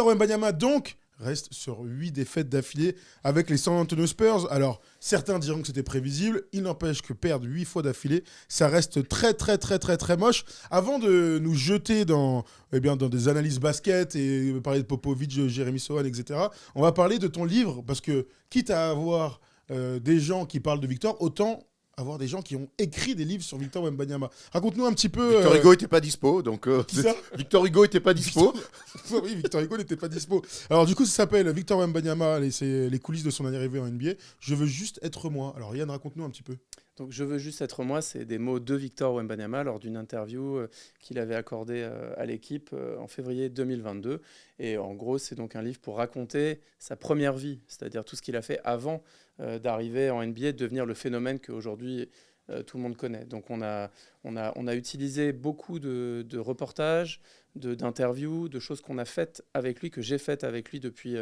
Victor Wembanyama, donc, reste sur 8 défaites d'affilée avec les San Antonio Spurs. Alors, certains diront que c'était prévisible. Il n'empêche que perdre 8 fois d'affilée, ça reste très, très, très, très, très moche. Avant de nous jeter dans des analyses basket et parler de Popovic, Jérémy Sohan, etc., on va parler de ton livre, parce que, quitte à avoir des gens qui parlent de Victor, autant avoir des gens qui ont écrit des livres sur Victor Wembanyama. Raconte-nous un petit peu... Victor Hugo n'était pas dispo, donc... Qui ça Victor Hugo n'était pas dispo. Oui, Victor Hugo n'était pas dispo. Alors du coup, ça s'appelle Victor Wembanyama, c'est les coulisses de son arrivée en NBA. Je veux juste être moi. Alors Yann, raconte-nous un petit peu. Donc, je veux juste être moi, c'est des mots de Victor Wembanyama lors d'une interview qu'il avait accordée à l'équipe en février 2022. Et en gros, c'est donc un livre pour raconter sa première vie, c'est-à-dire tout ce qu'il a fait avant d'arriver en NBA, de devenir le phénomène qu'aujourd'hui tout le monde connaît. Donc, on a utilisé beaucoup de reportages, d'interviews, de choses qu'on a faites avec lui, que j'ai faites avec lui depuis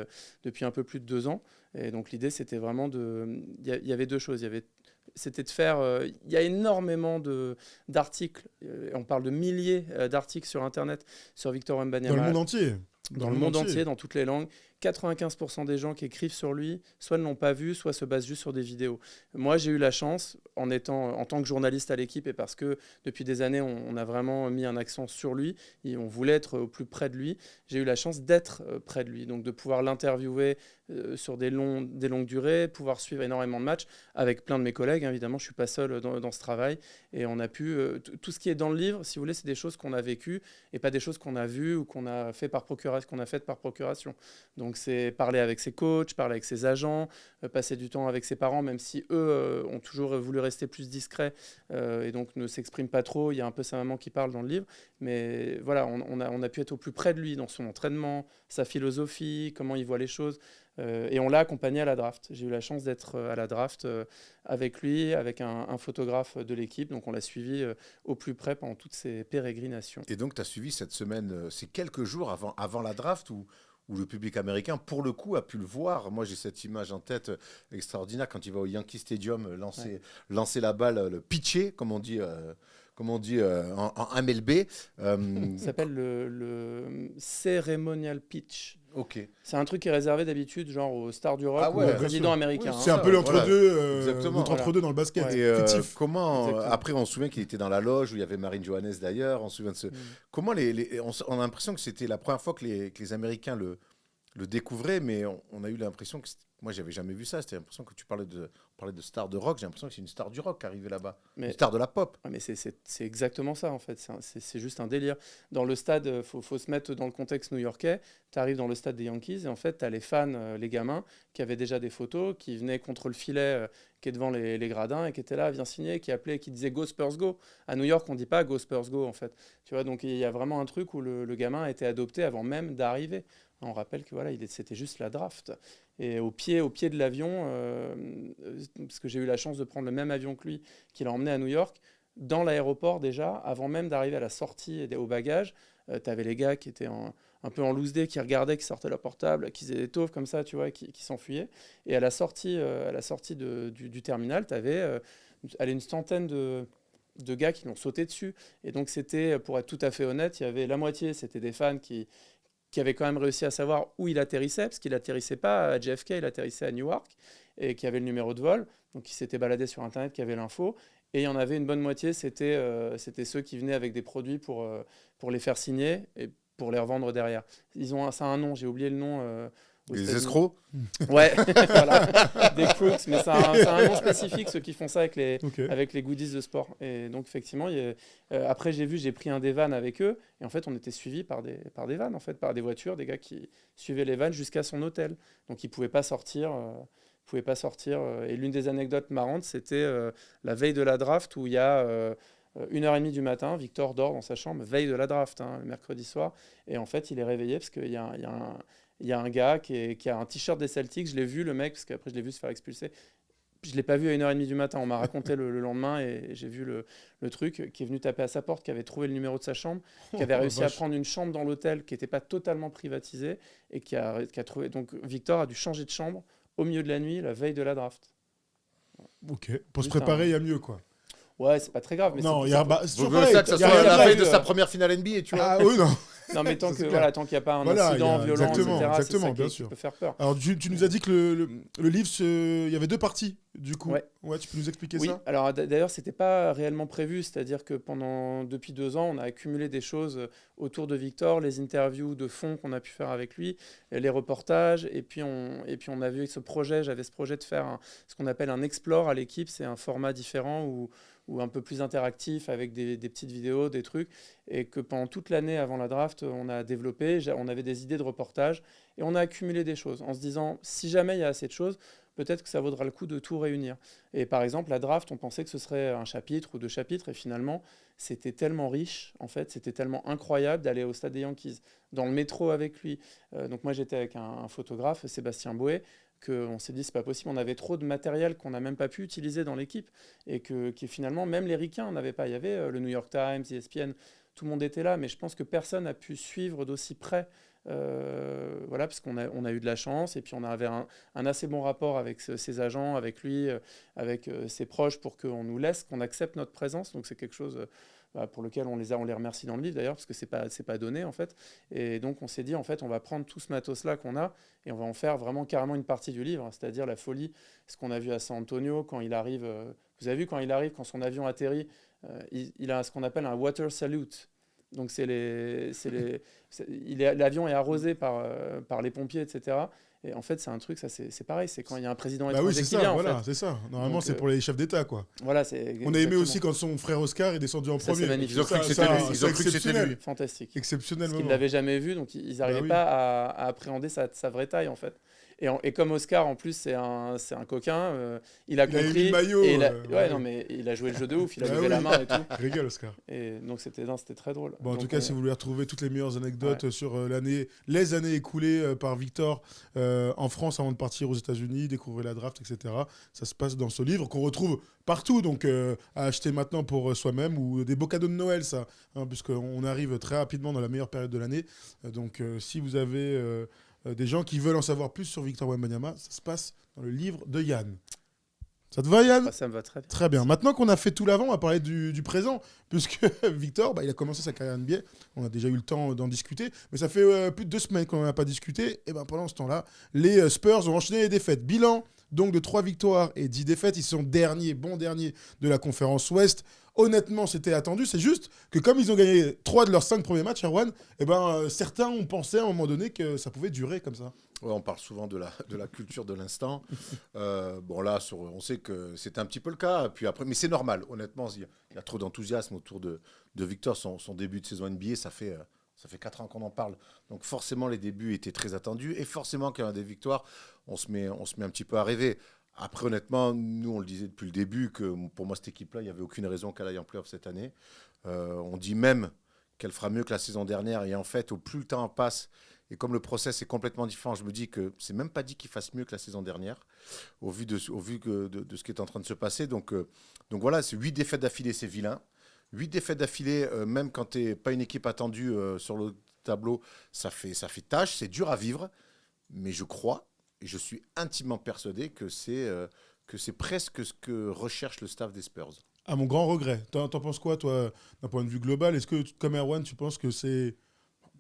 un peu plus de 2 ans. Et donc, l'idée, c'était vraiment il y avait 2 choses. C'était de faire... Il y a énormément d'articles, on parle de milliers d'articles sur Internet sur Victor Wembanyama. Dans le monde entier. Dans le monde entier, dans toutes les langues. 95% des gens qui écrivent sur lui, soit ne l'ont pas vu, soit se basent juste sur des vidéos. Moi, j'ai eu la chance, en tant que journaliste à l'équipe, et parce que depuis des années, on a vraiment mis un accent sur lui, et on voulait être au plus près de lui, j'ai eu la chance d'être près de lui, donc de pouvoir l'interviewer sur des longues durées, pouvoir suivre énormément de matchs avec plein de mes collègues. Évidemment, je ne suis pas seul dans ce travail, et on a pu... tout ce qui est dans le livre, si vous voulez, c'est des choses qu'on a vécues, et pas des choses qu'on a vues ou qu'on a faites par procuration. Donc c'est parler avec ses coachs, parler avec ses agents, passer du temps avec ses parents, même si eux ont toujours voulu rester plus discrets et donc ne s'expriment pas trop. Il y a un peu sa maman qui parle dans le livre. Mais voilà, on a pu être au plus près de lui dans son entraînement, sa philosophie, comment il voit les choses. Et on l'a accompagné à la draft. J'ai eu la chance d'être à la draft avec lui, avec un photographe de l'équipe. Donc on l'a suivi au plus près pendant toutes ces pérégrinations. Et donc tu as suivi cette semaine, c'est quelques jours avant la draft où le public américain, pour le coup, a pu le voir. Moi, j'ai cette image en tête extraordinaire quand il va au Yankee Stadium lancer la balle, le pitcher, comme on dit en MLB. Ça s'appelle le ceremonial pitch. Ok. C'est un truc qui est réservé d'habitude, genre aux stars du rock ou aux présidents américains. Oui, c'est un peu l'entre-deux dans le basket. Ouais. Et comment après, on se souvient qu'il était dans la loge où il y avait Marine Johannes d'ailleurs. On se souvient de ce. Comment on a l'impression que c'était la première fois que les Américains le découvraient, mais on a eu l'impression que moi, j'avais jamais vu ça. C'était l'impression que tu parlais de star de rock. J'ai l'impression que c'est une star du rock arrivée là-bas. Une star de la pop. Mais c'est exactement ça, en fait. C'est juste un délire. Dans le stade, il faut se mettre dans le contexte new-yorkais. Tu arrives dans le stade des Yankees et en fait, tu as les fans, les gamins, qui avaient déjà des photos, qui venaient contre le filet qui est devant les gradins et qui étaient là, viens signer, qui appelaient, qui disaient « Go Spurs, go ». À New York, on ne dit pas « Go Spurs, go » en fait. Tu vois, donc il y a vraiment un truc où le gamin a été adopté avant même d'arriver. On rappelle que voilà, c'était juste la draft. Et au pied de l'avion, parce que j'ai eu la chance de prendre le même avion que lui, qui l'a emmené à New York, dans l'aéroport déjà, avant même d'arriver à la sortie et au bagage, tu avais les gars qui étaient un peu en loose day, qui regardaient, qui sortaient leur portable, qui faisaient des taufs comme ça, tu vois, qui s'enfuyaient. Et à la sortie du terminal, tu avais une centaine de gars qui l'ont sauté dessus. Et donc c'était, pour être tout à fait honnête, il y avait la moitié, c'était des fans qui avait quand même réussi à savoir où il atterrissait, parce qu'il n'atterrissait pas à JFK, il atterrissait à Newark, et qui avait le numéro de vol, donc il s'était baladé sur Internet, qui avait l'info, et il y en avait une bonne moitié, c'était ceux qui venaient avec des produits pour les faire signer, et pour les revendre derrière. Ça a un nom, j'ai oublié le nom. Les escrocs. Ouais, voilà, des crooks, mais c'est un nom spécifique, ceux qui font ça avec les goodies de sport. Et donc effectivement, après j'ai pris un des vannes avec eux, et en fait on était suivis par des vannes, en fait, par des voitures, des gars qui suivaient les vannes jusqu'à son hôtel. Donc ils pouvaient pas sortir. Et l'une des anecdotes marrantes, c'était la veille de la draft où il y a 1h30 du matin, Victor dort dans sa chambre, veille de la draft, le mercredi soir, et en fait il est réveillé parce qu'il y a un gars qui a un t-shirt des Celtics. Je l'ai vu, le mec, parce qu'après je l'ai vu se faire expulser. Je ne l'ai pas vu à 1h30 du matin. On m'a raconté le lendemain et j'ai vu le truc, qui est venu taper à sa porte, qui avait trouvé le numéro de sa chambre, qui avait réussi à prendre une chambre dans l'hôtel qui n'était pas totalement privatisée et qui a trouvé. Donc Victor a dû changer de chambre au milieu de la nuit, la veille de la draft. Ok, pour se préparer, il y a mieux, quoi. Ouais, c'est pas très grave. Mais non, c'est toujours ça que ça soit la veille de sa première finale NBA, tu vois. Ah oui, non. Non, mais tant Ça, c'est qu'il clair. n'y a pas un Voilà, incident il y a- violent, exactement, etc., c'est exactement, ça bien qui sûr. peut faire peur. Alors, tu nous as dit que le livre, il y avait 2 parties, du coup. Ouais. Tu peux nous expliquer Oui, ça? alors d'ailleurs, c'était pas réellement prévu, c'est-à-dire que depuis 2 ans, on a accumulé des choses autour de Victor, les interviews de fond qu'on a pu faire avec lui, les reportages, et puis on a vu j'avais ce projet de faire ce qu'on appelle un explore à l'équipe, c'est un format différent ou un peu plus interactif avec des petites vidéos, des trucs, et que pendant toute l'année avant la draft, on a développé, on avait des idées de reportage, et on a accumulé des choses en se disant, si jamais il y a assez de choses, peut-être que ça vaudra le coup de tout réunir. Et par exemple, la draft, on pensait que ce serait un chapitre ou 2 chapitres, et finalement, c'était tellement riche, en fait, c'était tellement incroyable d'aller au stade des Yankees, dans le métro avec lui. Donc moi, j'étais avec un photographe, Sébastien Bouet, qu'on s'est dit, c'est pas possible, on avait trop de matériel qu'on n'a même pas pu utiliser dans l'équipe, et que finalement, même les ricains n'avaient pas. Il y avait le New York Times, ESPN, tout le monde était là, mais je pense que personne n'a pu suivre d'aussi près. Voilà, parce qu'on a eu de la chance et puis on avait un assez bon rapport avec ses agents, avec lui, avec ses proches pour qu'on nous laisse, qu'on accepte notre présence. Donc c'est quelque chose pour lequel on les remercie dans le livre d'ailleurs, parce que c'est pas donné en fait. Et donc on s'est dit en fait on va prendre tout ce matos-là qu'on a et on va en faire vraiment carrément une partie du livre, c'est-à-dire la folie, ce qu'on a vu à San Antonio quand il arrive. Vous avez vu quand il arrive, quand son avion atterrit, il a ce qu'on appelle un water salute. Donc l'avion est arrosé par les pompiers, etc. Et en fait, c'est un truc, ça c'est pareil, c'est quand il y a un président Bah oui, étranger c'est qui ça, vient. voilà, En fait. c'est ça. Normalement, Donc, c'est pour les chefs d'État, quoi. Voilà, On a aimé exactement. aussi quand son frère Oscar est descendu en Ça, premier. c'est magnifique. Ils ont cru que c'était lui. Ils ont cru que c'était lui. Fantastique. Exceptionnel Parce qu'ils ne moment. l'avaient jamais vu, donc ils n'arrivaient oui. pas à appréhender sa vraie taille, en fait. Et comme Oscar, en plus, c'est un coquin, il a compris. Il a mis le maillot. Et non, mais il a joué le jeu de ouf, il a levé la main et tout. Régale, Oscar. Et donc c'était très drôle. Bon, en donc, tout cas, si vous voulez retrouver toutes les meilleures anecdotes sur les années écoulées par Victor en France avant de partir aux États-Unis, découvrir la draft, etc. Ça se passe dans ce livre qu'on retrouve partout, donc à acheter maintenant pour soi-même ou des beaux cadeaux de Noël, ça, hein, puisqu'on arrive très rapidement dans la meilleure période de l'année. Donc, si vous avez des gens qui veulent en savoir plus sur Victor Wembanyama, ça se passe dans le livre de Yann. Ça te va, Yann? Ça me va très bien. Très bien. Maintenant qu'on a fait tout l'avant, on va parler du présent, puisque Victor, il a commencé sa carrière NBA. On a déjà eu le temps d'en discuter, mais ça fait plus de 2 semaines qu'on n'en a pas discuté. Et pendant ce temps-là, les Spurs ont enchaîné les défaites. Bilan donc de 3 victoires et 10 défaites. Ils sont derniers de la conférence Ouest. Honnêtement, c'était attendu. C'est juste que comme ils ont gagné 3 de leurs 5 premiers matchs, Erwan, certains ont pensé à un moment donné que ça pouvait durer comme ça. Ouais, on parle souvent de la culture de l'instant. Bon, là, on sait que c'était un petit peu le cas. Puis après, mais c'est normal, honnêtement. Il y a trop d'enthousiasme autour de Victor. Son début de saison NBA, ça fait 4 ans qu'on en parle. Donc forcément, les débuts étaient très attendus. Et forcément, quand il y a des victoires, on se met un petit peu à rêver. Après, honnêtement, nous, on le disait depuis le début, que pour moi, cette équipe-là, il n'y avait aucune raison qu'elle aille en play-off cette année. On dit même qu'elle fera mieux que la saison dernière. Et en fait, au plus le temps passe, et comme le process est complètement différent, je me dis que c'est même pas dit qu'il fasse mieux que la saison dernière, au vu de ce qui est en train de se passer. Donc voilà, c'est 8 défaites d'affilée, c'est vilain. 8 défaites d'affilée, même quand tu n'es pas une équipe attendue sur le tableau, ça fait tâche, c'est dur à vivre. Mais je crois, et je suis intimement persuadé que c'est presque ce que recherche le staff des Spurs. À mon grand regret. T'en penses quoi, toi, d'un point de vue global? Est-ce que, comme Erwan, tu penses que c'est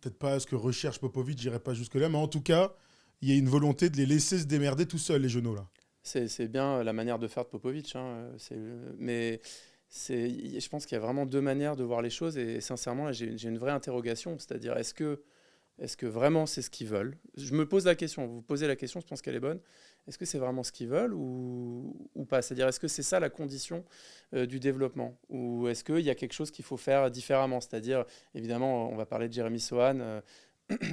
peut-être pas ce que recherche Popovic, j'irai pas jusque-là, mais en tout cas, il y a une volonté de les laisser se démerder tout seuls, les genoux, là. C'est bien la manière de faire de Popovic, hein. Mais je pense qu'il y a vraiment 2 manières de voir les choses, et sincèrement, là, j'ai une vraie interrogation, c'est-à-dire est-ce que vraiment c'est ce qu'ils veulent? Je me pose la question, vous posez la question, je pense qu'elle est bonne. Est-ce que c'est vraiment ce qu'ils veulent ou pas? C'est-à-dire, est-ce que c'est ça la condition du développement? Ou est-ce qu'il y a quelque chose qu'il faut faire différemment? C'est-à-dire, évidemment, on va parler de Jeremy Sohan.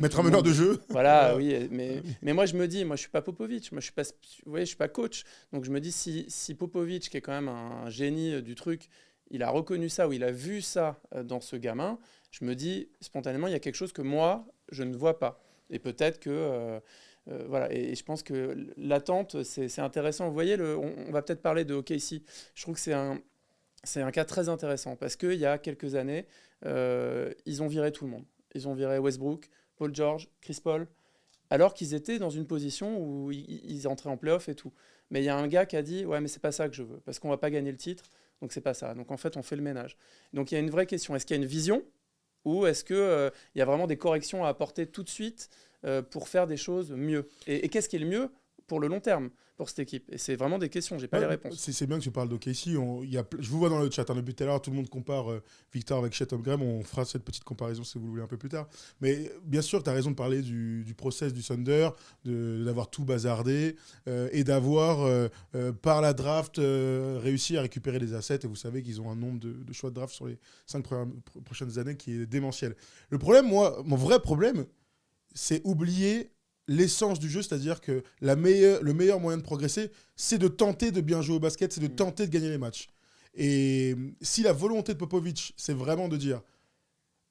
Mettre un meneur de jeu. Voilà, oui. Mais moi, je me dis, moi, je ne suis pas Popovic. Moi, je suis pas coach. Donc, je me dis, si Popovic, qui est quand même un génie du truc, il a reconnu ça ou il a vu ça dans ce gamin, je me dis, spontanément, il y a quelque chose que moi, je ne vois pas. Et peut-être que... voilà, et je pense que l'attente, c'est intéressant. Vous voyez, on va peut-être parler de OKC. Je trouve que c'est un cas très intéressant parce qu'il y a quelques années, ils ont viré tout le monde. Ils ont viré Westbrook, Paul George, Chris Paul, alors qu'ils étaient dans une position où ils entraient en play-off et tout. Mais il y a un gars qui a dit « Ouais, mais c'est pas ça que je veux, parce qu'on va pas gagner le titre, donc c'est pas ça. » Donc en fait, on fait le ménage. Donc il y a une vraie question. Est-ce qu'il y a une vision ou est-ce qu'il y a vraiment des corrections à apporter tout de suite pour faire des choses mieux ? Et qu'est-ce qui est le mieux pour le long terme pour cette équipe ? Et c'est vraiment des questions, j'ai pas les réponses. C'est bien que tu parles d'OKC. Je vous vois dans le chat, depuis tout à l'heure, tout le monde compare Victor avec Chet Holmgren. On fera cette petite comparaison si vous le voulez un peu plus tard. Mais bien sûr, tu as raison de parler du process du Thunder, d'avoir tout bazardé et d'avoir, par la draft, réussi à récupérer des assets. Et vous savez qu'ils ont un nombre de choix de draft sur les 5 prochaines années qui est démentiel. Le problème, mon vrai problème, c'est oublier l'essence du jeu, c'est-à-dire que le meilleur moyen de progresser, c'est de tenter de bien jouer au basket, c'est de tenter de gagner les matchs. Et si la volonté de Popovic, c'est vraiment de dire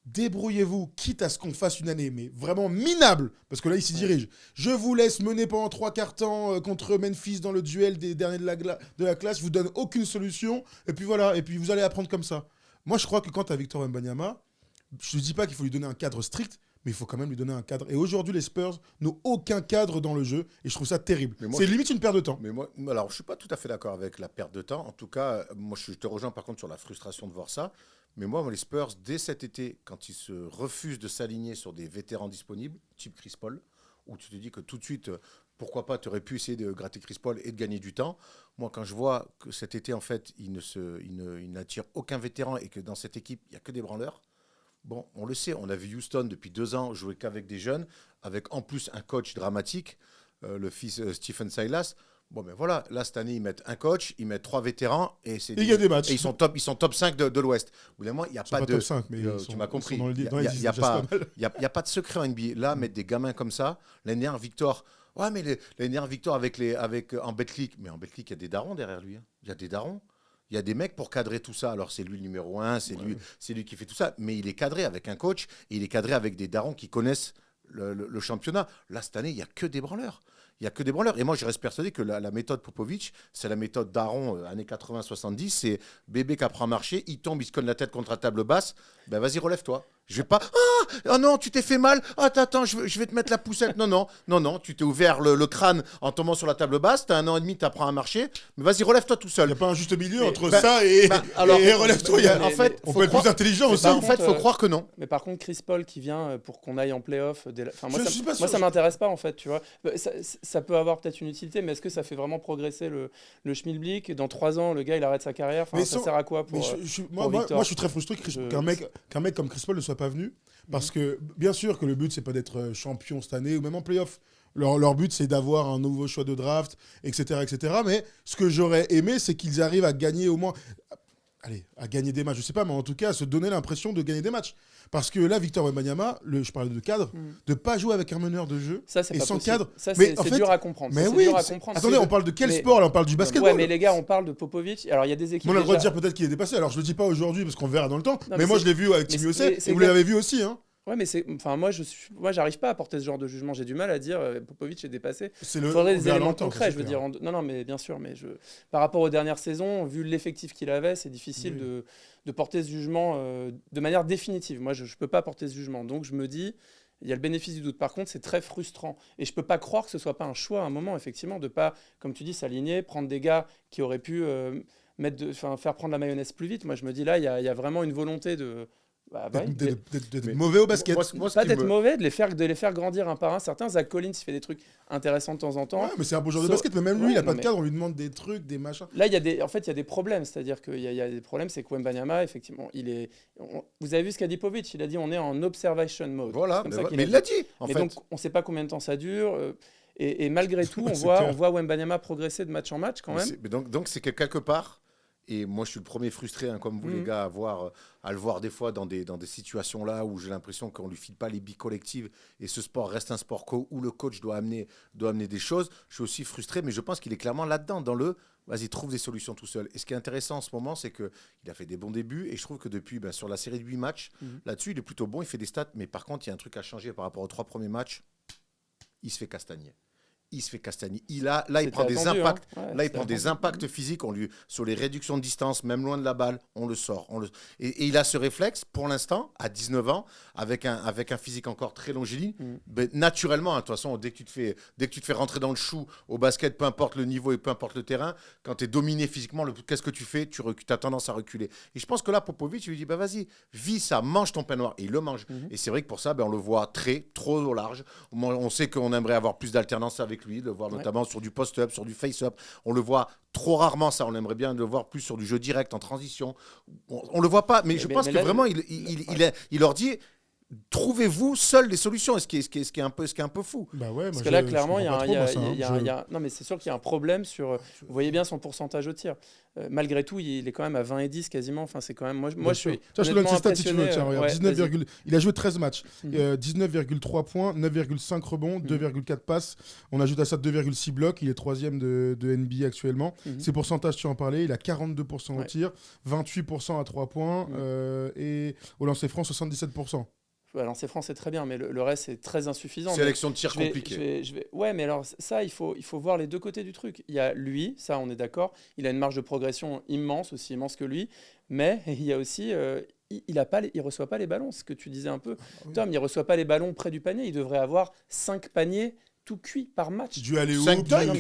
débrouillez-vous, quitte à ce qu'on fasse une année, mais vraiment minable, parce que là, il s'y dirige. Je vous laisse mener pendant 3/4 temps contre Memphis dans le duel des derniers de la classe, je vous donne aucune solution, et puis voilà, et puis vous allez apprendre comme ça. Moi, je crois que quand tu as Victor Wembanyama, je ne dis pas qu'il faut lui donner un cadre strict, mais il faut quand même lui donner un cadre. Et aujourd'hui, les Spurs n'ont aucun cadre dans le jeu, et je trouve ça terrible. C'est limite une perte de temps. Mais moi, alors, je ne suis pas tout à fait d'accord avec la perte de temps. En tout cas, moi, je te rejoins par contre sur la frustration de voir ça. Mais moi, les Spurs, dès cet été, quand ils se refusent de s'aligner sur des vétérans disponibles, type Chris Paul, où tu te dis que tout de suite, pourquoi pas, tu aurais pu essayer de gratter Chris Paul et de gagner du temps. Moi, quand je vois que cet été, en fait, il n'attire aucun vétéran et que dans cette équipe, il n'y a que des branleurs. Bon, on le sait, on a vu Houston depuis 2 ans jouer qu'avec des jeunes, avec en plus un coach dramatique, le fils Stephen Silas. Bon, ben voilà, là, cette année, ils mettent un coach, ils mettent 3 vétérans, et il y a des matchs. Et ils sont top 5 de l'Ouest. Au bout d'un moment, il n'y a pas de... top 5, mais tu m'as compris. Il n'y a pas de secret en NBA. Là, mettre des gamins comme ça, l'année dernière, Victor... Ouais, mais l'année dernière, Victor, en Betclic, mais en Betclic, il y a des darons derrière lui. Il y a des darons. Il y a des mecs pour cadrer tout ça. Alors, c'est lui le numéro 1, c'est lui qui fait tout ça. Mais il est cadré avec un coach et il est cadré avec des darons qui connaissent le championnat. Là, cette année, il n'y a que des branleurs. Il n'y a que des branleurs. Et moi, je reste persuadé que la méthode Popovic, c'est la méthode daron années 80-70. C'est bébé qui apprend à marcher, il tombe, il se cogne la tête contre la table basse. Ben, vas-y, relève-toi. Je vais pas. Ah non, tu t'es fait mal. Attends, je vais te mettre la poussette. Non, tu t'es ouvert le crâne en tombant sur la table basse. T'as 1 an et demi, t'apprends à marcher. Mais vas-y, relève-toi tout seul. Il n'y a pas un juste milieu entre ça et relève-toi. En fait, on peut être plus intelligent aussi. En fait, il faut croire que non. Mais par contre, Chris Paul qui vient pour qu'on aille en play-off. Moi, ça m'intéresse pas en fait. Tu vois, ça peut avoir peut-être une utilité, mais est-ce que ça fait vraiment progresser le Schmilblick ? Dans 3 ans, le gars, il arrête sa carrière. Ça sert à quoi pour moi, je suis très frustré qu'un mec comme Chris Paul ne soit pas venu. Parce que, bien sûr, que le but, c'est pas d'être champion cette année ou même en play-off. Leur but, c'est d'avoir un nouveau choix de draft, etc., etc. Mais ce que j'aurais aimé, c'est qu'ils arrivent à gagner au moins... à gagner des matchs, je sais pas, mais en tout cas, à se donner l'impression de gagner des matchs. Parce que là, Victor Wembanyama, je parlais de cadre, de ne pas jouer avec un meneur de jeu ça, c'est et pas sans possible. cadre. Ça, c'est dur à comprendre. Mais oui, attendez, on parle de quel sport là? On parle du basketball. Ouais, mais les gars, on parle de Popovic. Alors, il y a des équipes. On a le droit de dire peut-être qu'il est dépassé. Alors, je le dis pas aujourd'hui parce qu'on verra dans le temps. Mais moi, je l'ai vu avec Timmy Osset et vous l'avez vu aussi. Hein. Ouais, mais moi, j'arrive pas à porter ce genre de jugement. J'ai du mal à dire Popovic est dépassé. Il faudrait des éléments concrets, je veux dire. Non, mais bien sûr. Mais par rapport aux dernières saisons, vu l'effectif qu'il avait, c'est difficile de porter ce jugement de manière définitive. Moi, je peux pas porter ce jugement. Donc, je me dis, il y a le bénéfice du doute. Par contre, c'est très frustrant. Et je peux pas croire que ce soit pas un choix à un moment, effectivement, de pas, comme tu dis, s'aligner, prendre des gars qui auraient pu faire prendre la mayonnaise plus vite. Moi, je me dis là, il y a vraiment une volonté de... d'être mauvais au basket. Pas d'être mauvais, de les faire grandir un par un. Certains, Zach Collins, il fait des trucs intéressants de temps en temps. Ouais, mais c'est un beau joueur de basket, mais même lui, il n'a pas de cadre, on lui demande des trucs, des machins. Là, il y a des problèmes, c'est-à-dire qu'il y a des problèmes, c'est que Wembanyama, effectivement, vous avez vu ce qu'a dit Popovic, il a dit on est en observation mode. Voilà, mais il l'a dit, en fait. Donc, on ne sait pas combien de temps ça dure. Et malgré tout, on voit Wembanyama progresser de match en match quand même. Donc, c'est que quelque part... Et moi, je suis le premier frustré, comme vous les gars, à le voir des fois dans des situations là où j'ai l'impression qu'on ne lui file pas les billes collectives et ce sport reste un sport où le coach doit amener des choses. Je suis aussi frustré, mais je pense qu'il est clairement là-dedans, dans le « vas-y, trouve des solutions tout seul ». Et ce qui est intéressant en ce moment, c'est qu'il a fait des bons débuts et je trouve que depuis, sur la série de 8 matchs, là-dessus, il est plutôt bon, il fait des stats, mais par contre, il y a un truc à changer par rapport aux 3 premiers matchs, il se fait castagner. il se fait castagner. Là, il prend des impacts. Là, il prend des impacts physiques. Sur les réductions de distance, même loin de la balle, on le sort. Et il a ce réflexe, pour l'instant, à 19 ans, avec un physique encore très longiligne. Ben, naturellement, de toute façon, dès que tu te fais rentrer dans le chou au basket, peu importe le niveau et peu importe le terrain, quand tu es dominé physiquement, qu'est-ce que tu fais? Tu as tendance à reculer. Et je pense que là, Popovic, il lui dit, bah, vas-y, vis ça, mange ton pain noir. Et il le mange. Et c'est vrai que pour ça, on le voit trop au large. On sait qu'on aimerait avoir plus d'alternance avec lui, le voir notamment sur du post-up, sur du face-up. On le voit trop rarement, ça. On aimerait bien le voir plus sur du jeu direct, en transition. On le voit pas, mais je pense que vraiment, il leur dit... Trouvez-vous seuls les solutions, ce qui est un peu fou. Bah ouais, parce que là, clairement, non, mais c'est sûr qu'il y a un problème sur. Vous voyez bien son pourcentage au tir. Malgré tout, il est quand même à 20 et 10 quasiment. Enfin, c'est quand même. Moi, je suis. Je te donne ses stats si tu veux. Tiens, regarde, ouais, il a joué 13 matchs, 19,3 points, 9,5 rebonds, 2,4 passes. On ajoute à ça 2,6 blocs. Il est 3e de NBA actuellement. Ses pourcentages, tu en parlais, il a 42% au tir, 28% à 3 points et au lancer franc, 77%. Lancer franc, c'est très bien, mais le reste, c'est très insuffisant. Sélection de tir compliquée. Ouais, mais alors ça, il faut voir les deux côtés du truc. Il y a lui, ça, on est d'accord, il a une marge de progression immense, aussi immense que lui, mais il y a aussi... il reçoit pas les ballons, ce que tu disais un peu. Tom, il reçoit pas les ballons près du panier, il devrait avoir 5 paniers tout cuit par match. Du aller où, 5 dunks,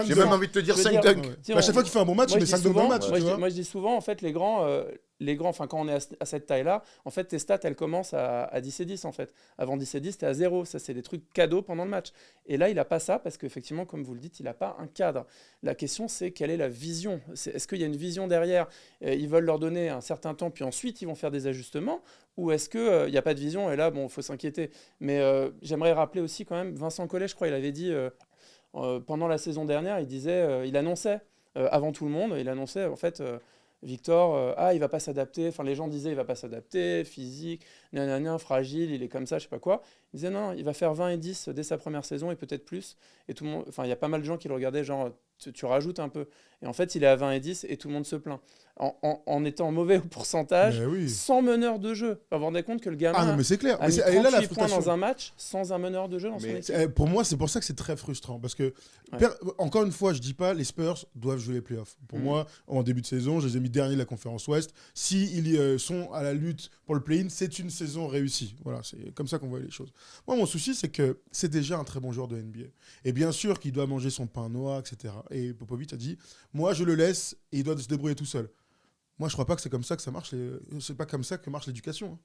j'ai même envie de te dire 5 dunks. À chaque fois qu'il fait un bon match, il met 5 dunks dans le match. Moi, je dis souvent, en fait, les grands, enfin, quand on est à cette taille-là, en fait, tes stats, elles commencent à 10 et 10, en fait. Avant 10 et 10, t'es à 0. Ça, c'est des trucs cadeaux pendant le match. Et là, il n'a pas ça parce qu'effectivement, comme vous le dites, il n'a pas un cadre. La question, c'est quelle est la vision? Est-ce qu'il y a une vision derrière? Ils veulent leur donner un certain temps, puis ensuite, ils vont faire des ajustements? Ou est-ce qu'il n'y a pas de vision? Et là, il faut s'inquiéter. Mais j'aimerais rappeler aussi quand même, Vincent Collet, je crois, il avait dit, pendant la saison dernière, il annonçait, avant tout le monde, il annonçait, en fait... Victor, il va pas s'adapter. Enfin, les gens disaient il va pas s'adapter, physique, fragile, il est comme ça, je sais pas quoi. Il disait non, il va faire 20 et 10 dès sa première saison et peut-être plus. Et tout le monde, enfin, il y a pas mal de gens qui le regardaient genre tu rajoutes un peu. Et en fait, il est à 20 et 10 et tout le monde se plaint. En étant mauvais au pourcentage, sans meneur de jeu. Vous vous rendez compte que le gamin mais c'est clair. a mis 38 points dans un match sans un meneur de jeu dans son équipe. Pour moi, c'est pour ça que c'est très frustrant. Parce que, encore une fois, je dis pas les Spurs doivent jouer les playoffs. Pour moi, en début de saison, je les ai mis derniers de la conférence Ouest. S'ils sont à la lutte pour le play-in, c'est une saison réussie. Voilà, c'est comme ça qu'on voit les choses. Moi, mon souci, c'est que c'est déjà un très bon joueur de NBA. Et bien sûr qu'il doit manger son pain noir, etc. Et Popovic a dit, moi, je le laisse et il doit se débrouiller tout seul. Moi, je crois pas que c'est comme ça que ça marche. C'est pas comme ça que marche l'éducation.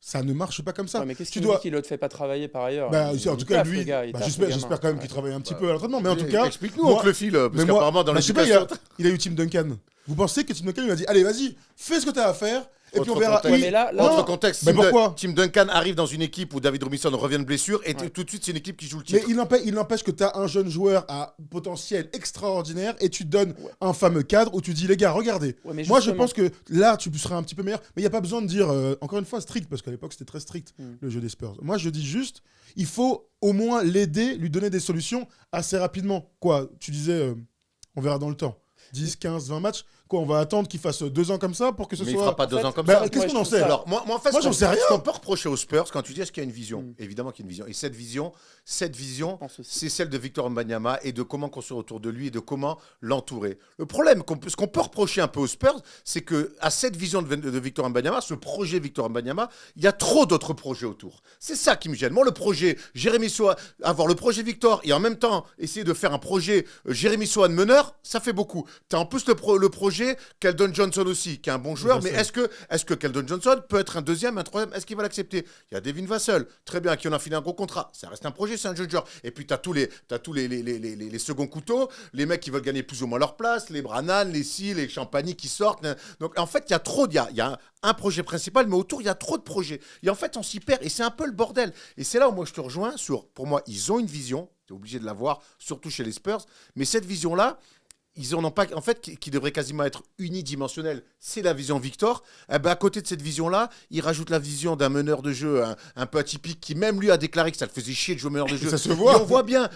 Ça ne marche pas comme ça. Mais qu'est-ce qu'il ne te fait pas travailler par ailleurs? En tout cas, lui, j'espère quand même qu'il travaille un petit peu à l'entraînement. Mais en tout cas, explique-nous, on te le file, parce qu'apparemment dans l'éducation, il a eu Tim Duncan. Vous pensez que Tim Duncan lui a dit, allez, vas-y, fais ce que tu as à faire. Et puis on verra. Autre contexte. Mais pourquoi Tim Duncan arrive dans une équipe où David Robinson revient de blessure et tout de suite c'est une équipe qui joue le titre. Mais il n'empêche que tu as un jeune joueur à potentiel extraordinaire et tu donnes un fameux cadre où tu dis les gars regardez. Moi je pense que là tu seras un petit peu meilleur, mais il y a pas besoin de dire encore une fois strict parce qu'à l'époque c'était très strict le jeu des Spurs. Moi je dis juste il faut au moins l'aider, lui donner des solutions assez rapidement. Quoi, tu disais on verra dans le temps. 10, 15, 20 matchs. Quoi, on va attendre qu'il fasse 2 ans comme ça pour que ce soit... Mais il fera pas 2 ans comme ça. Qu'est-ce qu'on en sait? Alors, moi en fait, j'en sais rien. Ce qu'on peut reprocher aux Spurs, quand tu dis est-ce qu'il y a une vision, évidemment qu'il y a une vision. Et cette vision, c'est celle de Victor Wembanyama et de comment construire autour de lui et de comment l'entourer. Le problème, ce qu'on peut reprocher un peu aux Spurs, c'est qu'à cette vision de Victor Wembanyama, ce projet Victor Wembanyama, il y a trop d'autres projets autour. C'est ça qui me gêne. Moi, le projet Jérémy Sohan, avoir le projet Victor et en même temps essayer de faire un projet Jérémy Sohan meneur, ça fait beaucoup. Tu as en plus le projet Keldon Johnson aussi, qui est un bon joueur, mais est-ce que Keldon Johnson peut être un deuxième, un troisième? Est-ce qu'il va l'accepter? Il y a Devin Vassell, très bien, qui en a filé un gros contrat. Ça reste un projet, c'est un jeune joueur. Et puis, tu as tous les seconds couteaux, les mecs qui veulent gagner plus ou moins leur place, les Brannan, les Si, les Champagny qui sortent. Donc, en fait, il y a trop, il y a un projet principal, mais autour, il y a trop de projets. Et en fait, on s'y perd, et c'est un peu le bordel. Et c'est là où moi, je te rejoins sur, pour moi, ils ont une vision, tu es obligé de l'avoir, surtout chez les Spurs, mais cette vision-là, ils en ont pas, en fait, qui devrait quasiment être unidimensionnelle. C'est la vision Victor. Eh ben, à côté de cette vision-là, ils rajoutent la vision d'un meneur de jeu un peu atypique qui, même lui, a déclaré que ça le faisait chier de jouer meneur de jeu. Ça se voit. Et on voit bien.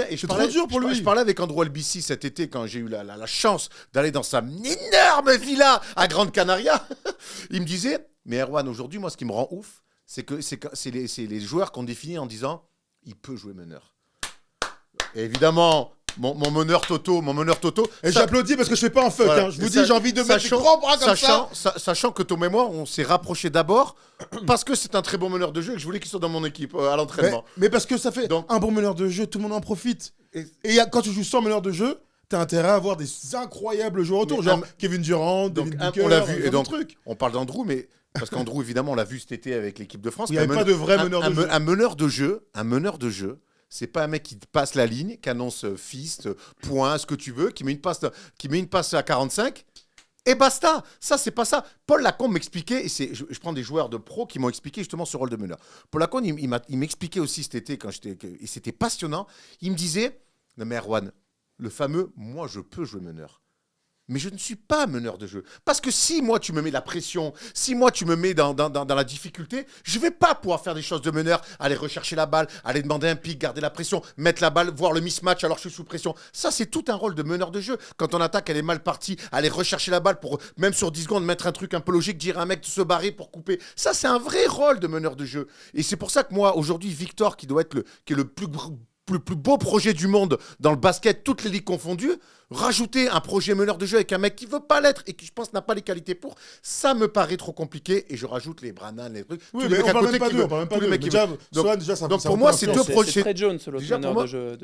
Et c'est trop dur pour lui. Je parlais avec Andrew Albici cet été quand j'ai eu la chance d'aller dans sa énorme villa à Grande Canaria. Il me disait, mais Erwan, aujourd'hui, moi, ce qui me rend ouf, c'est les joueurs qu'on définit en disant, il peut jouer meneur. Et évidemment, mon meneur Toto. Et j'applaudis parce que je fais pas un fuck. Voilà. Hein. Je vous dis, j'ai envie de mettre les grands bras comme ça. Sachant que Thomas et moi, on s'est rapprochés d'abord parce que c'est un très bon meneur de jeu et que je voulais qu'il soit dans mon équipe à l'entraînement. Mais parce que ça fait un bon meneur de jeu, tout le monde en profite. Et quand tu joues sans meneur de jeu, t'as intérêt à avoir des incroyables joueurs autour, genre Kevin Durant, David Booker, on l'a vu, et donc truc. on parle d'Andrew, mais parce qu'Andrew, évidemment, on l'a vu cet été avec l'équipe de France. Il n'y avait pas de vrai meneur de jeu. Un meneur de jeu, c'est pas un mec qui passe la ligne, qui annonce fist, point, ce que tu veux, qui met une passe à 45. Et basta, ça c'est pas ça. Paul Lacombe m'expliquait, et je prends des joueurs de pro qui m'ont expliqué justement ce rôle de meneur. Paul Lacombe, il m'expliquait aussi cet été, et c'était passionnant, il me disait, non mais Erwan, le fameux, moi je peux jouer meneur. Mais je ne suis pas meneur de jeu. Parce que si moi tu me mets la pression, si moi tu me mets dans la difficulté, je ne vais pas pouvoir faire des choses de meneur, aller rechercher la balle, aller demander un pic, garder la pression, mettre la balle, voir le mismatch alors que je suis sous pression. Ça, c'est tout un rôle de meneur de jeu. Quand ton attaque, elle est mal partie, aller rechercher la balle pour, même sur 10 secondes, mettre un truc un peu logique, dire à un mec de se barrer pour couper. Ça, c'est un vrai rôle de meneur de jeu. Et c'est pour ça que moi, aujourd'hui, Victor, qui est le plus beau projet du monde dans le basket, toutes les ligues confondues, rajouter un projet meneur de jeu avec un mec qui veut pas l'être et qui, je pense, n'a pas les qualités pour, ça me paraît trop compliqué. Et je rajoute les Brannan, les trucs. Oui, mais on parle même pas d'eux, on parle même pas d'eux. Donc pour moi, c'est deux projets. C'est Trey Jones, le meneur de jeu.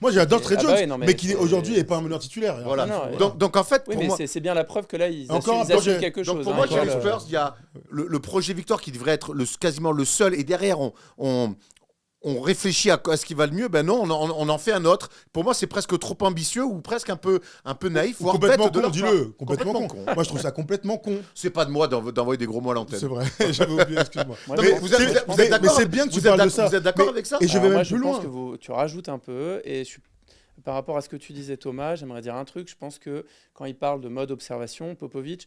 Moi, j'adore Trey Jones, mais qui aujourd'hui n'est pas un meneur titulaire. Voilà. Donc en fait, pour moi, c'est bien la preuve que là, ils assument quelque chose. Donc pour moi, chez les Spurs, il y a le projet Victor qui devrait être quasiment le seul. Et derrière, on réfléchit à ce qui va le mieux, ben non, on en fait un autre. Pour moi, c'est presque trop ambitieux ou presque un peu naïf. Voire complètement con, dis-le. Complètement con. Moi, je trouve ça complètement con. C'est pas de moi d'envoyer des gros mots à l'antenne. C'est vrai, j'avais oublié, excuse-moi. Mais c'est bien que tu parles de ça. Vous êtes d'accord avec ça? Et je vais même plus loin. Je pense que tu rajoutes un peu. Et par rapport à ce que tu disais, Thomas, j'aimerais dire un truc. Je pense que quand il parle de mode observation, Popovic,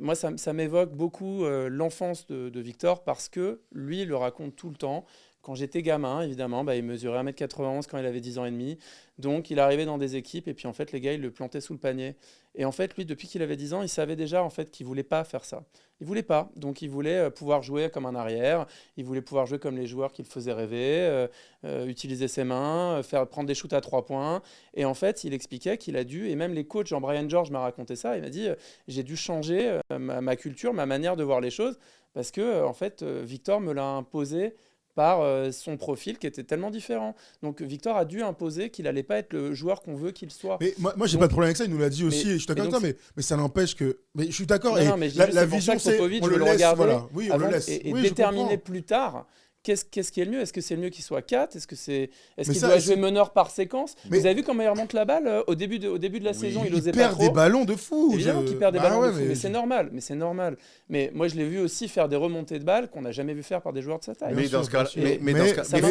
moi, ça m'évoque beaucoup l'enfance de Victor parce que lui, il le raconte tout le temps. Quand j'étais gamin, évidemment, il mesurait 1m91 quand il avait 10 ans et demi. Donc, il arrivait dans des équipes et puis, en fait, les gars, ils le plantaient sous le panier. Et en fait, lui, depuis qu'il avait 10 ans, il savait déjà en fait, qu'il ne voulait pas faire ça. Il ne voulait pas. Donc, il voulait pouvoir jouer comme un arrière. Il voulait pouvoir jouer comme les joueurs qui le faisaient rêver, utiliser ses mains, prendre des shoots à 3 points. Et en fait, il expliquait qu'il a dû, et même les coachs, Jean-Brian George m'a raconté ça, il m'a dit j'ai dû changer ma culture, ma manière de voir les choses, parce que, en fait, Victor me l'a imposé par son profil qui était tellement différent. Donc Victor a dû imposer qu'il n'allait pas être le joueur qu'on veut qu'il soit. Mais moi j'ai pas de problème avec ça, il nous l'a dit aussi, et je suis d'accord avec toi, mais ça n'empêche que... Mais je suis d'accord, et la vision c'est... On le laisse, voilà. Oui, on le laisse. Et déterminer plus tard... Qu'est-ce qui est le mieux? Est-ce que c'est le mieux qu'il soit 4? Est-ce qu'il doit jouer meneur par séquence? Vous avez vu comment il remonte la balle au début de la saison? Il osait pas trop. Il perd des ballons de fou. Évidemment qu'il perd des ballons de fou, mais c'est normal. Mais moi, je l'ai vu aussi faire des remontées de balles qu'on n'a jamais vu faire par des joueurs de sa taille. Mais dans ce cas,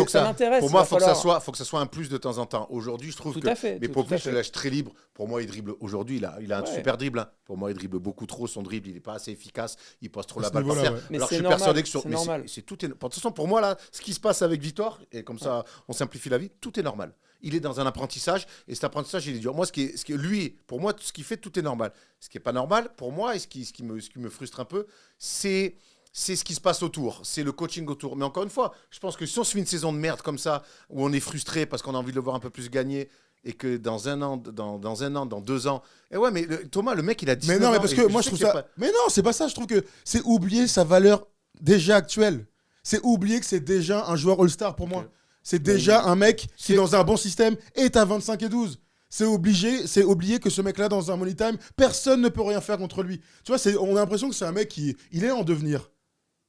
ça m'intéresse. Pour moi, il faut que ça soit un plus de temps en temps. Aujourd'hui, je trouve que... Mais Popovic, je le lâche très libre. Pour moi, il dribble. Aujourd'hui, il a un super dribble. Pour moi, il dribble beaucoup trop. Son dribble, il n'est pas assez efficace. Il passe trop la balle par terre. Alors, je suis persuadé que c'est normal. De toute façon, pour moi, là, ce qui se passe avec Victor, et comme ça on simplifie la vie, tout est normal. Il est dans un apprentissage et cet apprentissage il est dur. Moi, lui, pour moi, ce qu'il fait, tout est normal. Ce qui n'est pas normal pour moi et ce qui me frustre un peu, c'est ce qui se passe autour, c'est le coaching autour. Mais encore une fois, je pense que si on suit une saison de merde comme ça, où on est frustré parce qu'on a envie de le voir un peu plus gagner, et que dans un an, dans 2 ans... Et ouais, mais Thomas, le mec, il a 19 ans. Mais non, mais parce que moi, je trouve ça... Mais non, c'est pas ça. Je trouve que c'est oublier sa valeur déjà actuelle. C'est oublier que c'est déjà un joueur All-Star pour moi. C'est déjà un mec qui, dans un bon système, est à 25 et 12. C'est oublier que ce mec-là, dans un money time, personne ne peut rien faire contre lui. Tu vois, on a l'impression que c'est un mec il est en devenir.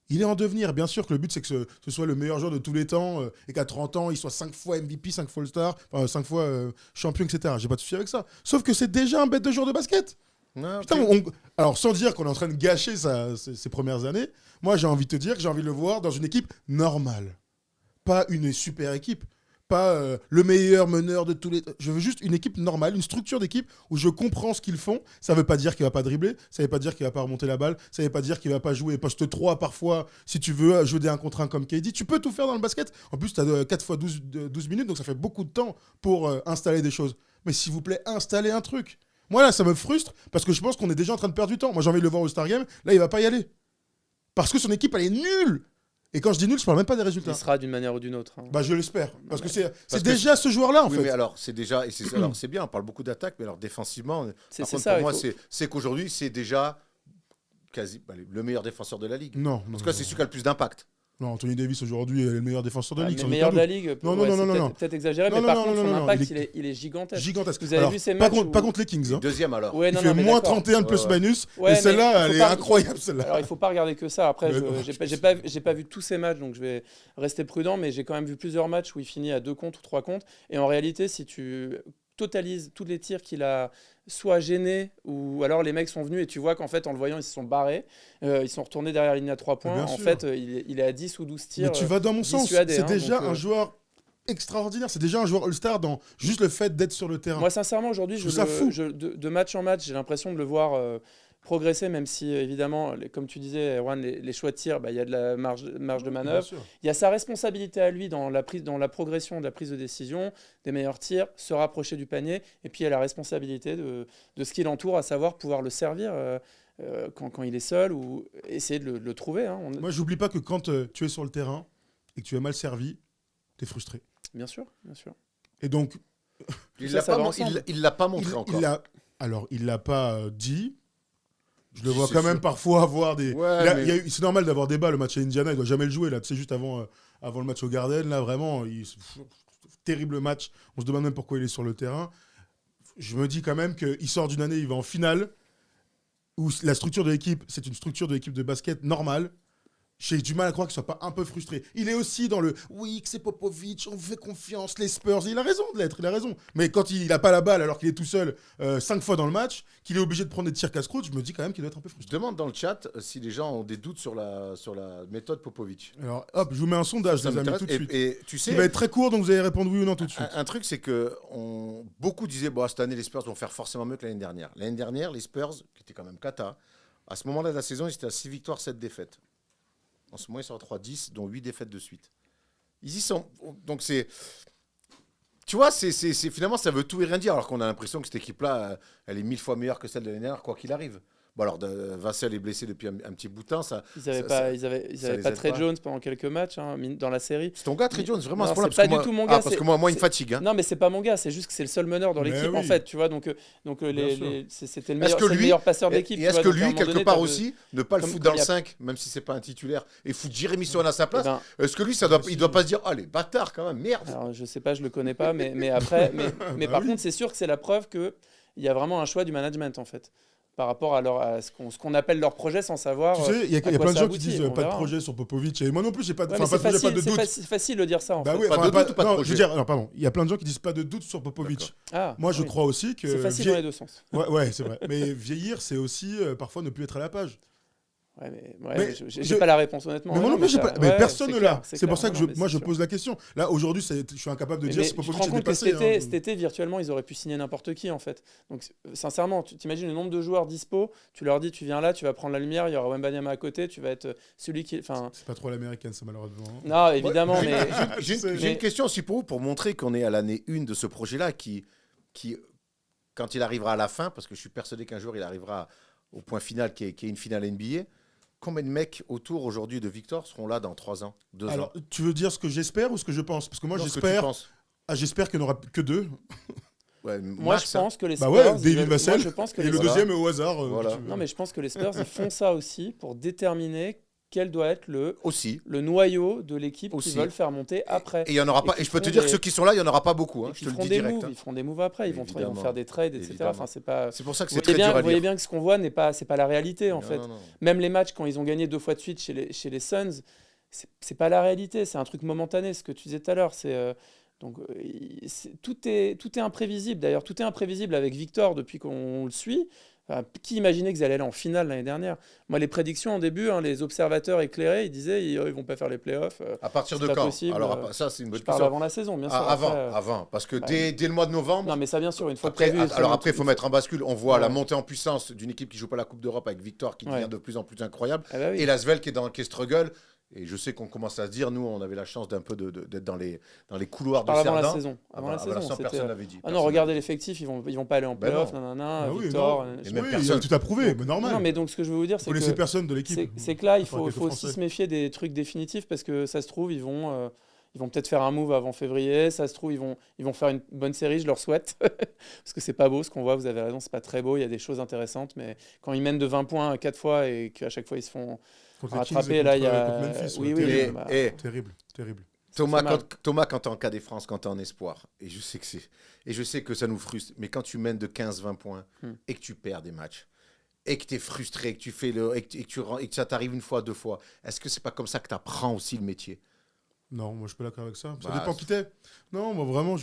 Il est en devenir. Bien sûr que le but, c'est que ce soit le meilleur joueur de tous les temps et qu'à 30 ans, il soit 5 fois MVP, 5 fois All-Star, 5 fois champion, etc. J'ai pas de souci avec ça. Sauf que c'est déjà un bête de joueur de basket. Non, putain, alors, sans dire qu'on est en train de gâcher ses premières années, moi, j'ai envie de te dire que j'ai envie de le voir dans une équipe normale. Pas une super équipe. Pas le meilleur meneur de tous les... Je veux juste une équipe normale, une structure d'équipe où je comprends ce qu'ils font. Ça ne veut pas dire qu'il ne va pas dribbler, ça ne veut pas dire qu'il ne va pas remonter la balle, ça ne veut pas dire qu'il ne va pas jouer poste 3 parfois. Si tu veux jouer des 1 contre 1 comme KD, tu peux tout faire dans le basket. En plus, tu as 4 fois 12 minutes, donc ça fait beaucoup de temps pour installer des choses. Mais s'il vous plaît, installez un truc. Moi, là, ça me frustre parce que je pense qu'on est déjà en train de perdre du temps. Moi, j'ai envie de le voir au Star Game. Là, il ne va pas y aller. Parce que son équipe, elle est nulle. Et quand je dis nul, je parle même pas des résultats. Il sera d'une manière ou d'une autre. Bah, je l'espère. Parce que c'est que déjà ce joueur-là, en oui, fait. mais alors, c'est déjà. Alors, c'est bien, on parle beaucoup d'attaque, mais alors, défensivement, C'est par contre, ça, pour moi, c'est qu'aujourd'hui, c'est déjà quasi le meilleur défenseur de la ligue. Non. En tout cas, c'est celui qui a le plus d'impact. Non, Anthony Davis aujourd'hui est le meilleur défenseur de la ligue. Le meilleur de la ligue, Non. peut-être exagéré, mais par contre, son impact, il est gigantesque. Gigantesque. Vous avez vu ces matchs pas contre les Kings. Hein. Deuxième alors. Ouais, Il fait moins 31 de plus-minus. Et celle-là, elle est incroyable, celle-là. Alors, il ne faut pas regarder que ça. Après, j'ai pas vu tous ces matchs, donc je vais rester prudent, mais j'ai quand même vu plusieurs matchs où il finit à 2 comptes ou 3 comptes. Et en réalité, si tu totalises tous les tirs qu'il a soit gênés, ou alors les mecs sont venus et tu vois qu'en fait, en le voyant, ils se sont barrés. Ils sont retournés derrière la ligne à 3 points. En fait, il est à 10 ou 12 tirs. Mais tu vas dans mon sens. C'est déjà un joueur extraordinaire. C'est déjà un joueur All-Star dans juste le fait d'être sur le terrain. Moi, sincèrement, aujourd'hui, de match en match, j'ai l'impression de le voir progresser, même si, évidemment, comme tu disais, Erwan, les choix de tir, il y a de la marge de manœuvre. Il y a sa responsabilité à lui dans la progression de la prise de décision, des meilleurs tirs, se rapprocher du panier, et puis il y a la responsabilité de ce qui l'entoure, à savoir pouvoir le servir quand il est seul ou essayer de le trouver. Hein. Moi, j'oublie pas que quand tu es sur le terrain et que tu es mal servi, tu es frustré. Bien sûr, bien sûr. Et donc... Il l'a pas montré encore. Il l'a pas dit... Je le vois quand même parfois avoir des... Ouais, c'est normal d'avoir des balles. Le match à Indiana, il doit jamais le jouer. Là, tu sais, juste avant le match au Garden, là, vraiment, terrible match. On se demande même pourquoi il est sur le terrain. Je me dis quand même qu'il sort d'une année, il va en finale, où la structure de l'équipe, c'est une structure de l'équipe de basket normale. J'ai du mal à croire qu'il soit pas un peu frustré. Il est aussi dans le « oui, que c'est Popovic, on vous fait confiance, les Spurs ». Il a raison de l'être, il a raison. Mais quand il n'a pas la balle alors qu'il est tout seul 5 fois dans le match, qu'il est obligé de prendre des tirs casse-croûte, je me dis quand même qu'il doit être un peu frustré. Je demande dans le chat si les gens ont des doutes sur la méthode Popovic. Alors hop, je vous mets un sondage, les amis, tout de suite. Et tu sais, il va être très court, donc vous allez répondre oui ou non tout de suite. Un truc, c'est que beaucoup disaient « cette année, les Spurs vont faire forcément mieux que l'année dernière ». L'année dernière, les Spurs, qui étaient quand même cata, à ce moment-là de la saison, ils étaient à 6 victoires, 7 défaites. En ce moment, ils sont à 3-10, dont 8 défaites de suite. Ils y sont. Donc, c'est. Tu vois, finalement, ça veut tout et rien dire, alors qu'on a l'impression que cette équipe-là, elle est 1000 fois meilleure que celle de l'année dernière, quoi qu'il arrive. Bon, alors, Vassell est blessé depuis un petit bout de temps. Ils n'avaient pas Trey Jones pendant quelques matchs dans la série. C'est ton gars, Trey Jones, vraiment, non, à ce point-là. C'est pas du tout mon gars. Parce que moi, il me fatigue. Hein. Non, mais c'est pas mon gars, c'est juste que c'est le seul meneur dans l'équipe, en fait, tu vois. Donc c'était le meilleur passeur de l'équipe. Et est-ce que lui, quelque part aussi, ne pas le foutre dans le 5, même si c'est pas un titulaire, et foutre Jérémy Swan à sa place, est-ce que lui, il doit pas se dire « Ah, les bâtards, quand même, merde !» Alors, je sais pas, je le connais pas, mais après, mais par contre, c'est sûr que c'est la preuve qu'il y a vraiment un choix du management, en fait, par rapport à ce qu'on appelle leur projet, sans savoir. Tu sais, il y a plein de gens qui disent pas de projet sur Popovic. Et moi non plus, j'ai pas de doute. C'est facile de dire ça. En fait. Oui, pas de doute ou pas de projet. Je veux dire, pardon. Il y a plein de gens qui disent pas de doute sur Popovic. Moi, je crois aussi que. C'est facile dans les deux sens. Ouais, c'est vrai. Mais vieillir, c'est aussi parfois ne plus être à la page. Ouais, mais j'ai pas la réponse, honnêtement. Mais moi non plus, j'ai pas. Mais personne ne l'a. C'est pour ça que je pose la question. Là, aujourd'hui, je suis incapable de dire si Popovic est dépassé. Cet été, virtuellement, ils auraient pu signer n'importe qui, en fait. Donc, sincèrement, tu t'imagines le nombre de joueurs dispo, tu leur dis, tu viens là, tu vas prendre la lumière, il y aura Wembanyama à côté, tu vas être celui qui. C'est pas trop l'américaine, ça, malheureusement. Non, évidemment, mais. J'ai une question aussi pour vous, pour montrer qu'on est à l'année 1 de ce projet-là, qui, quand il arrivera à la fin, parce que je suis persuadé qu'un jour, il arrivera au point final, qui est une finale NBA. Combien de mecs autour aujourd'hui de Victor seront là dans 3 ans, 2 ans? Alors, tu veux dire ce que j'espère ou ce que je pense? Parce que moi, j'espère qu'il n'y en aura que 2. Ouais, moi, je pense que les Spurs. David Vassell. Et le deuxième au hasard. Non, mais je pense que les Spurs, ils font ça aussi pour déterminer quel doit être le noyau de l'équipe qu'ils veulent faire monter après. Et il y en aura pas. Et je peux te dire que ceux qui sont là, il y en aura pas beaucoup. Hein, je te le dis direct. Ils feront des moves après. Ils vont faire des trades, etc. Enfin, c'est pas. C'est pour ça que c'est très dur à lire. Vous voyez bien que ce qu'on voit c'est pas la réalité en fait. Même les matchs quand ils ont gagné 2 fois de suite chez les Suns, c'est pas la réalité. C'est un truc momentané. Ce que tu disais tout à l'heure, donc tout est imprévisible. D'ailleurs, tout est imprévisible avec Victor depuis qu'on le suit. Enfin, qui imaginait qu'ils allaient aller en finale l'année dernière? Moi, les prédictions en début, les observateurs éclairés, ils disaient ils vont pas faire les playoffs. À partir de quand possible. Alors, ça, c'est une bonne question. Avant la saison, bien sûr. Avant, parce que dès le mois de novembre. Non, mais ça, bien sûr, une fois prévu. Alors après, il faut mettre en bascule. On voit la montée en puissance d'une équipe qui joue pas la Coupe d'Europe avec Victor qui devient de plus en plus incroyable. Et l'Asvel qui est struggle. Et je sais qu'on commence à se dire, nous, on avait la chance d'être dans les couloirs de avant Cerdan. la saison. Avant la saison, personne l'avait dit. Ah non, regardez l'effectif, ils vont pas aller en playoff, Victor. Et même personne. Tout a prouvé, mais normal. Non, mais donc ce que je veux vous dire, c'est que personne de l'équipe. C'est que là, il faut aussi se méfier des trucs définitifs parce que ça se trouve, ils vont peut-être faire un move avant février. Ça se trouve, ils vont faire une bonne série, je leur souhaite. Parce que c'est pas beau ce qu'on voit, vous avez raison, c'est pas très beau. Il y a des choses intéressantes, mais quand ils mènent de 20 points 4 fois et qu'à chaque fois ils se font rattraper, là, il y a. Terrible. Thomas, quand tu es en cas des France, quand tu es en espoir, et je sais que ça nous frustre, mais quand tu mènes de 15-20 points et que tu perds des matchs, et que tu es frustré, que tu fais et que ça t'arrive une fois, 2 fois, est-ce que c'est pas comme ça que tu apprends aussi le métier ? Non, moi je suis pas d'accord avec ça. Ça dépend qui t'es. Non, moi vraiment,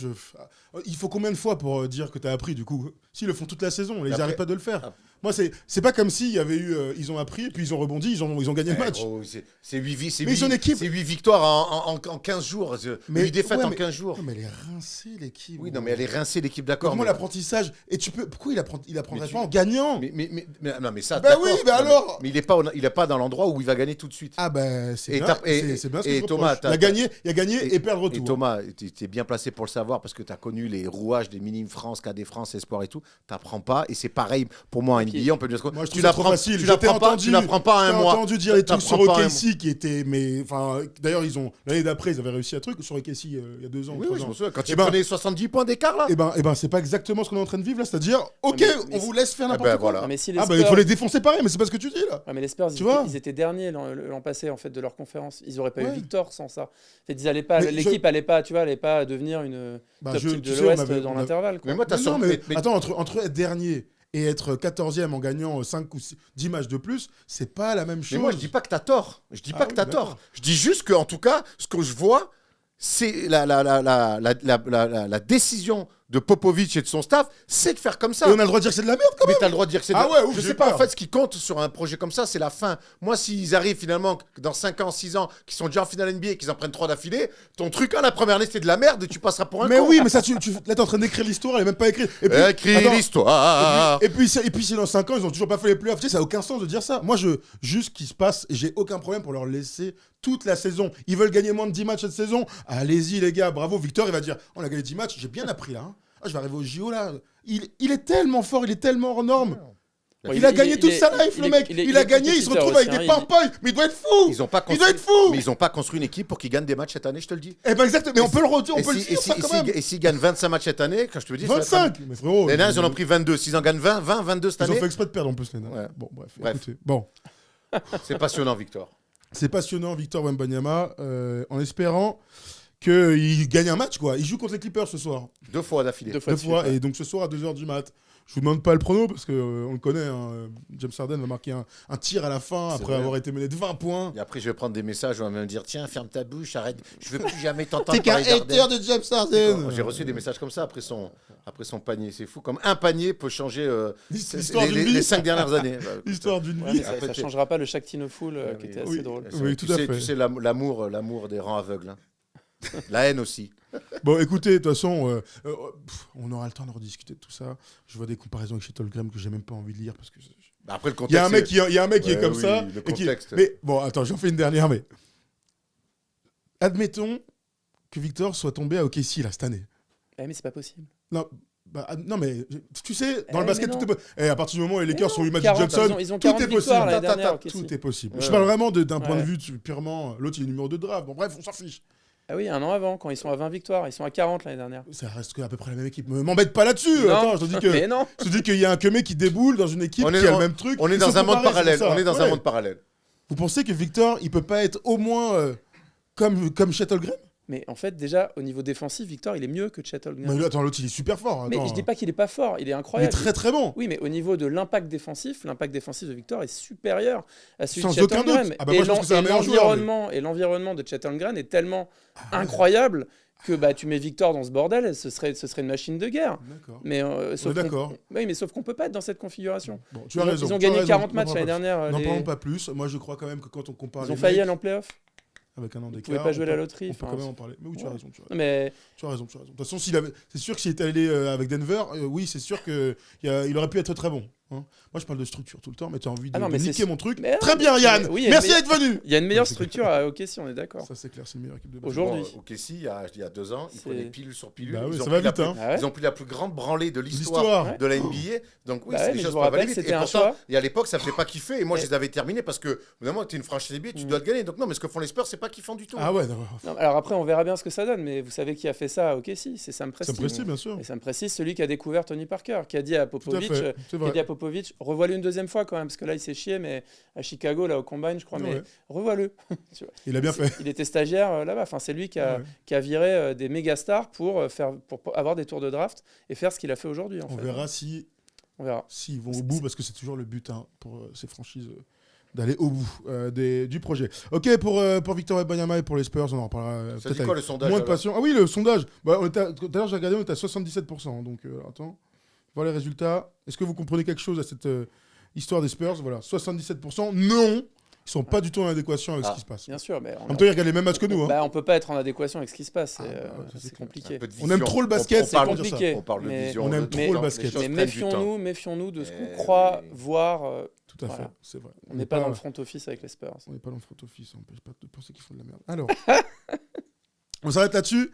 il faut combien de fois pour dire que t'as appris du coup ? S'ils le font toute la saison, ils n'arrêtent pas de le faire. Moi, c'est pas comme s'il y avait eu. Ils ont appris, puis ils ont rebondi, ils ont gagné le match. Gros, c'est 8 victoires en 15 jours. 8 défaites en 15 jours. Non, mais elle est rincée, l'équipe. Oui, non, mais elle est rincée, l'équipe, d'accord. Comment l'apprentissage ? Et pourquoi il apprendrait pas en gagnant ? Non, mais ça. Bah oui, mais alors. Mais il est pas dans l'endroit où il va gagner tout de suite. Ah, ben, c'est bien ce que je Thomas, il a gagné et perdre retour. Et Thomas, tu es bien placé pour le savoir parce que tu as connu les rouages des Minimes France, KD France, Espoir et tout. Tu n'apprends pas. Et c'est pareil pour moi en NBA. On peut dire moi, tu l'apprends facile. Tu n'apprends pas un mois. J'ai entendu dire les trucs sur OKC qui étaient. D'ailleurs, l'année d'après, ils avaient réussi un truc sur OKC il y a 2 ans. Oui, je me souviens. Quand ils prenaient 70 points d'écart, là. Eh ben, c'est pas exactement ce qu'on est en train de vivre là. C'est-à-dire, ok, on vous laisse faire n'importe quoi. Voilà. Il faut les défoncer pareil, mais c'est pas ce que tu dis là. Mais les Spurs, ils étaient derniers l'an passé en fait de leur conférence. Ils auraient pas eu Victor sans ça. L'équipe allait pas devenir une top type de l'Ouest dans l'intervalle. Mais moi, attends, entre être dernier et être 14e en gagnant 5 ou 10 matchs de plus, c'est pas la même chose. Mais moi, je dis pas que t'as tort. Je dis juste que, en tout cas, ce que je vois, c'est la décision de Popovic et de son staff, c'est de faire comme ça. Et on a le droit de dire que c'est de la merde quand même. Mais t'as le droit de dire que c'est de la merde. Je sais pas, en fait, ce qui compte sur un projet comme ça, c'est la fin. Moi, s'ils arrivent finalement, dans 5 ans, 6 ans, qu'ils sont déjà en finale NBA et qu'ils en prennent 3 d'affilée, ton truc, la première année, c'est de la merde et tu passeras pour un con. Mais oui, mais ça, là, t'es en train d'écrire l'histoire, elle est même pas écrite. Écrire l'histoire. Et puis, si dans 5 ans, ils ont toujours pas fait les playoffs, tu sais, ça a aucun sens de dire ça. Moi, juste qu'il se passe, j'ai aucun problème pour leur laisser toute la saison. Ils veulent gagner moins de 10 matchs cette saison. Allez-y, les gars, bravo. Victor, il va dire, on a gagné 10 matchs, j'ai bien appris là. Je vais arriver au JO là. Il est tellement fort, il est tellement hors norme. Il a gagné toute sa life, le mec. Il a gagné, il se retrouve avec des pampolles. Mais il doit être fou. Il doit être fou. Mais ils n'ont pas construit une équipe pour qu'ils gagnent des matchs cette année, je te le dis. Eh ben exactement. Mais on peut le redire, on peut le dire ça quand même. Et s'ils gagnent 25 matchs cette année, quand je te le dis, 25. Mais frérot. Les nains, ils en ont pris 22. S'ils en gagnent 22 cette année. Ils ont fait exprès de perdre en plus, les nains. Bon, bref. Écoutez, bon. C'est passionnant, Victor. C'est passionnant, Victor Wembanyama, en espérant qu'il gagne un match, quoi. Il joue contre les Clippers ce soir. 2 fois d'affilée. 2 fois. Et donc ce soir à 2h du mat. Je vous demande pas le prono parce qu'on le connaît. James Harden va marquer un tir à la fin après avoir été mené de 20 points. Et après, je vais prendre des messages. On va me dire tiens, ferme ta bouche, arrête. Je veux plus jamais t'entendre. T'es qu'un hater de James Harden. J'ai reçu des messages comme ça après son panier. C'est fou. Comme un panier peut changer les 5 dernières années. L'histoire d'une vie. Ça changera pas le Shaquille Full qui était assez drôle. Oui, tout à fait. Tu sais, l'amour des rangs aveugles. La haine aussi. Bon, écoutez, de toute façon, on aura le temps de rediscuter de tout ça. Je vois des comparaisons avec Chet Holmgren que j'ai même pas envie de lire parce que. Après le contexte. Il y a un mec qui est comme ça. Le contexte. Mais bon, attends, j'en fais une dernière. Mais admettons que Victor soit tombé à OKC là cette année. Mais c'est pas possible. Non, mais tu sais, dans le basket, tout est possible. Et à partir du moment où les Lakers ont eu Magic Johnson, ils ont tout est possible. Tout est possible. Je parle vraiment d'un point de vue purement. L'autre, il est numéro 2 de draft. Bon, bref, on s'en fiche. Ah oui, un an avant, quand ils sont à 20 victoires, ils sont à 40 l'année dernière. Ça reste à peu près la même équipe. M'embête pas là-dessus. Attends, je te dis qu'il y a un Kemé qui déboule dans une équipe qui a le même truc. On est dans un monde parallèle. Un monde parallèle. Vous pensez que Victor, il peut pas être au moins comme Chet Holmgren ? Mais en fait, déjà, au niveau défensif, Victor, il est mieux que Chet Holmgren. Mais attends, l'autre, il est super fort. Attends. Mais je dis pas qu'il est pas fort, il est incroyable. Il est très très bon. Oui, mais au niveau de l'impact défensif de Victor est supérieur à celui de Chet aucun Holmgren. doute. Moi, je pense que c'est un meilleur joueur. Et l'environnement de Chet Holmgren est tellement incroyable que tu mets Victor dans ce bordel, ce serait une machine de guerre. D'accord. Mais d'accord. Oui, mais sauf qu'on peut pas être dans cette configuration. Bon, tu as raison. Ils ont gagné 40 matchs l'année dernière. N'en parlons pas plus. Moi, je crois quand même que quand on compare. Ils ont failli aller en play-off. Avec un an d'écart. Ils ne pouvaient pas jouer la loterie. On peut quand même en parler. Mais oui, tu as raison. Mais... Tu as raison. De toute façon, c'est sûr que s'il était allé avec Denver, oui, c'est sûr qu'il aurait pu être très bon. Hein. Moi, je parle de structure tout le temps, mais tu as envie de, Ah non, mais de c'est- niquer mon truc. mais Très non, bien, Yann. oui, il y a Merci une d'être venu. Il y a une meilleure structure à OKC, on est d'accord. Ça, c'est clair, c'est une meilleure équipe de basket. Aujourd'hui. Bon, OKC, il y a 2 ans, ils C'est- prenaient pilule sur pilule. Bah oui, ils, ont ça va pris la vite, hein. Ah ouais ils ont pris la plus grande branlée de l'histoire L'histoire. de la NBA. Donc oui, Bah ouais, les mais choses je vous peuvent aller rappelle que vite. c'était Et un pourtant, choix. et à l'époque, ça ne fait pas kiffer. Et moi, Et- je les avais terminés parce que, évidemment, tu es une franchise NBA, tu Mm. dois te gagner. Donc non, mais ce que font les Spurs, c'est pas kiffant du tout. Ah ouais, non, Non, alors après, on verra bien ce que ça donne, mais vous savez qui a fait ça à OKC, c'est Sam ça Presti. me précise, bien sûr. Et Sam Presti, celui qui a découvert Tony Parker, qui a dit à Tout à Popovich, fait, c'est vrai. revois-le une deuxième fois quand même, parce que là, il s'est chié, mais à Chicago, là, au Combine, je crois, mais Ouais. revois-le. Tu vois. Il a bien fait. Il était stagiaire là-bas, enfin, c'est lui qui a, Ouais. qui a viré des méga stars pour avoir des tours de draft et faire ce qu'il a fait aujourd'hui. En On fait. verra si On verra. s'ils vont au bout, parce que c'est toujours le but hein, pour ces franchises d'aller au bout du projet. Ok, pour Victor Wembanyama et pour les Spurs, on en reparlera Ça peut-être dit quoi avec le sondage moins de alors passion. Ah oui, le sondage. Bah, tout à l'heure, j'ai regardé, on était à 77%. Donc, attends. Voilà les résultats. Est-ce que vous comprenez quelque chose à cette histoire des Spurs? Voilà, 77%. Non, ils sont pas du tout en adéquation avec ce qui se passe. Bien sûr, mais En même temps, ils regardent les mêmes matchs que nous. Hein. bah, on peut pas être en adéquation avec ce qui se passe. Ah, C'est bah, ça, c'est c'est clair. compliqué. Un peu de On aime vision. trop le basket, On c'est parle- pour dire ça. compliqué. On parle de Mais- vision. on aime de- trop les le choses basket. Mais prennent du temps. méfions-nous de ce qu'on Mais- croit voir. Tout à fait, Voilà. c'est vrai. On n'est pas dans le front office avec les Spurs. On n'est pas dans le front office, on n'empêche pas de penser qu'ils font de la merde. Alors, on s'arrête là-dessus.